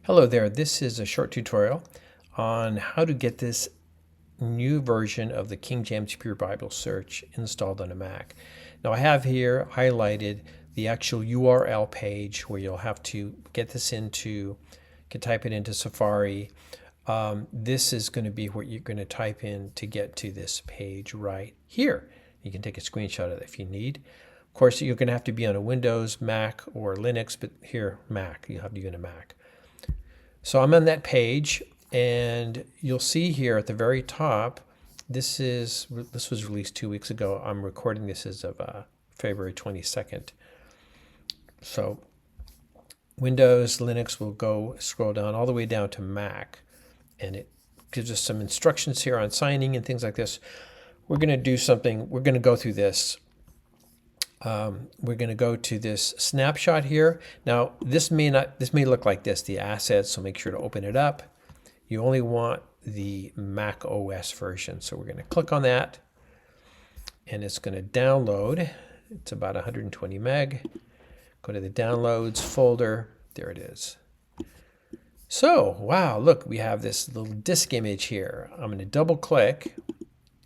Hello there, this is a short tutorial on how to get this new version of the King James Pure Bible Search installed on a Mac. Now I have here highlighted the actual URL page where you'll have to get this into, you can type it into Safari. This is going to be what you're going to type in to get to this page right here. You can take a screenshot of it if you need. Of course, you're going to have to be on a Windows, Mac, or Linux, but here, Mac, you have to be on a Mac. So I'm on that page, and you'll see here at the very top, this was released 2 weeks ago. I'm recording this as of February 22nd. So Windows, Linux will scroll down all the way down to Mac, and it gives us some instructions here on signing and things like this. We're going to do something. We're going to go through this. We're going to go to this snapshot here. Now, this may look like this, the assets, so make sure to open it up. You only want the Mac OS version, so we're going to click on that, and it's going to download. It's about 120 meg. Go to the downloads folder. There it is. So, wow, look, we have this little disk image here. I'm going to double click,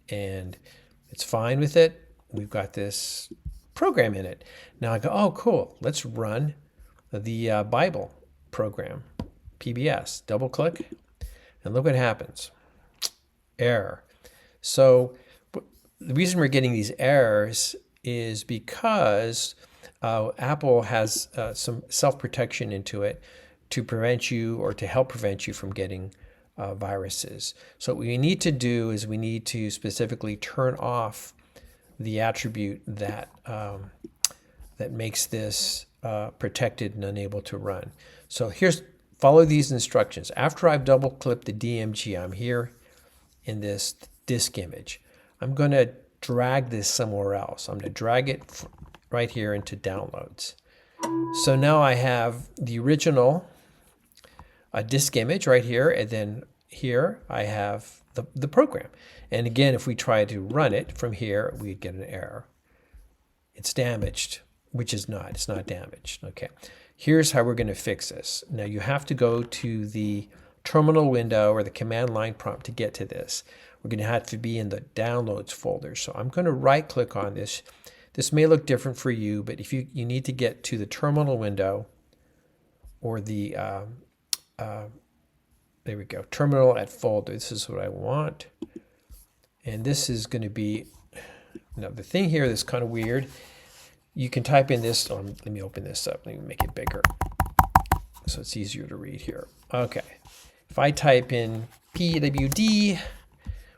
and it's fine with it. We've got this program in it. Now I go, oh, cool. Let's run the Bible program, PBS. Double click, and look what happens. Error. So the reason we're getting these errors is because Apple has some self-protection into it to prevent you or to help prevent you from getting viruses. So what we need to do is we need to specifically turn off the attribute that that makes this protected and unable to run. So follow these instructions. After I've double clicked the DMG, I'm here in this disk image. I'm going to drag this somewhere else. I'm going to drag it right here into downloads. So now I have the original disk image right here, and then here I have the program. And again, if we try to run it from here, we'd get an error. It's damaged, which is not. It's not damaged. Okay. Here's how we're going to fix this. Now you have to go to the terminal window or the command line prompt to get to this. We're going to have to be in the downloads folder. So I'm going to right click on this. This may look different for you, but if you need to get to the terminal window or the there we go, terminal at folder. This is what I want. And this is going to be, now the thing here that's kind of weird, you can type in this, let me open this up, let me make it bigger so it's easier to read here. Okay, if I type in PWD,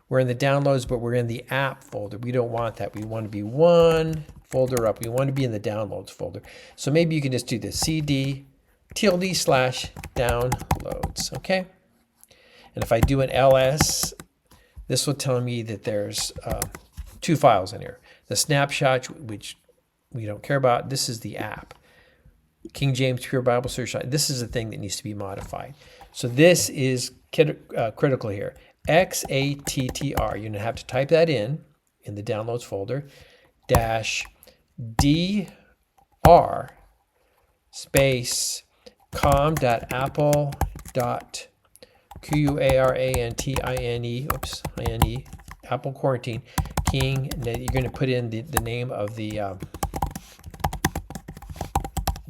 we're in the downloads, but we're in the app folder. We don't want that. We want to be one folder up. We want to be in the downloads folder. So maybe you can just do this, CD:/downloads, okay? And if I do an LS, this will tell me that there's two files in here. The snapshot, which we don't care about, this is the app. King James Pure Bible Search, this is the thing that needs to be modified. So this is critical here. XATTR, you're going to have to type that in the downloads folder, -DR space com.apple.quarantine, INE, Apple Quarantine, King, and then you're going to put in the name of the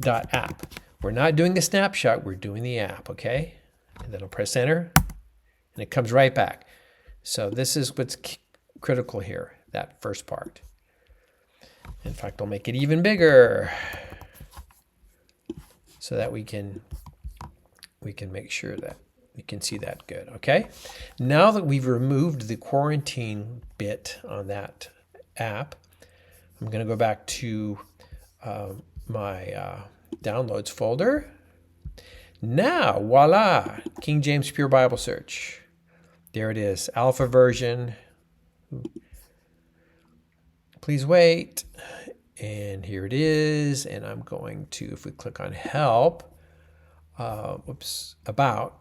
.app. We're not doing the snapshot, we're doing the app, okay? And then I'll press enter, and it comes right back. So this is what's critical here, that first part. In fact, I'll make it even bigger so that we can make sure that you can see that good, okay? Now that we've removed the quarantine bit on that app, I'm going to go back to my downloads folder. Now, voila, King James Pure Bible Search. There it is, alpha version. Please wait. And here it is. And I'm going to, if we click on help, about,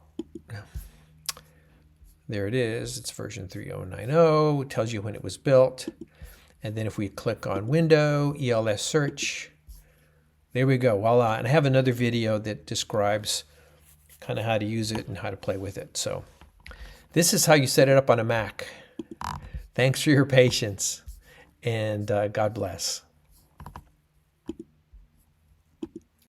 there it is. It's version 3090. It tells you when it was built. And then if we click on window, ELS search, there we go, voila. And I have another video that describes kind of how to use it and how to play with it. So this is how you set it up on a Mac. Thanks for your patience, and God bless.